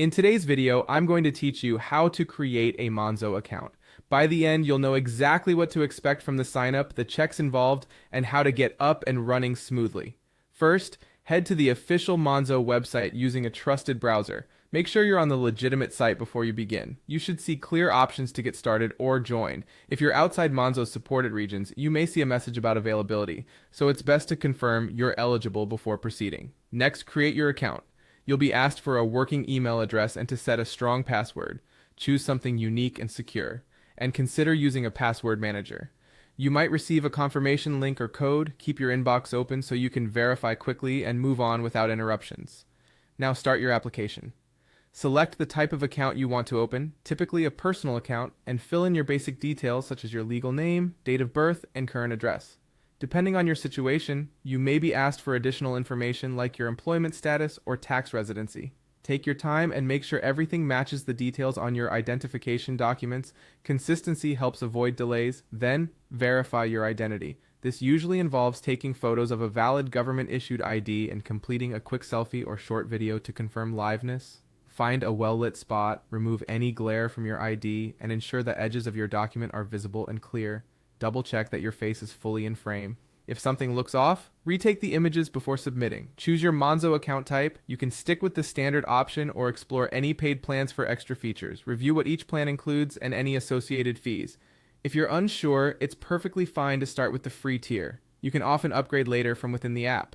In today's video, I'm going to teach you how to create a Monzo account. By the end, you'll know exactly what to expect from the signup, the checks involved, and how to get up and running smoothly. First, head to the official Monzo website using a trusted browser. Make sure you're on the legitimate site before you begin. You should see clear options to get started or join. If you're outside Monzo's supported regions, you may see a message about availability, so it's best to confirm you're eligible before proceeding. Next, create your account. You'll be asked for a working email address and to set a strong password. Choose something unique and secure, and consider using a password manager. You might receive a confirmation link or code. Keep your inbox open so you can verify quickly and move on without interruptions. Now start your application. Select the type of account you want to open, typically a personal account, and fill in your basic details such as your legal name, date of birth, and current address. Depending on your situation, you may be asked for additional information like your employment status or tax residency. Take your time and make sure everything matches the details on your identification documents. Consistency helps avoid delays. Then, verify your identity. This usually involves taking photos of a valid government-issued ID and completing a quick selfie or short video to confirm liveness. Find a well-lit spot, remove any glare from your ID, and ensure the edges of your document are visible and clear. Double-check that your face is fully in frame. If something looks off, retake the images before submitting. Choose your Monzo account type. You can stick with the standard option or explore any paid plans for extra features. Review what each plan includes and any associated fees. If you're unsure, it's perfectly fine to start with the free tier. You can often upgrade later from within the app.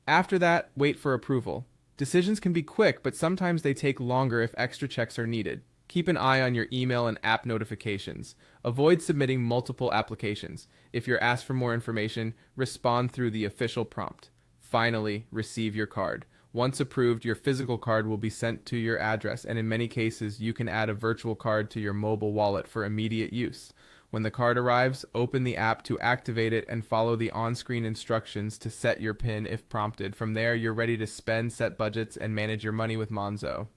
After that, wait for approval. Decisions can be quick, but sometimes they take longer if extra checks are needed. Keep an eye on your email and app notifications. Avoid submitting multiple applications. If you're asked for more information, respond through the official prompt. Finally, receive your card. Once approved, your physical card will be sent to your address, and in many cases, you can add a virtual card to your mobile wallet for immediate use. When the card arrives, open the app to activate it and follow the on-screen instructions to set your PIN if prompted. From there, you're ready to spend, set budgets, and manage your money with Monzo.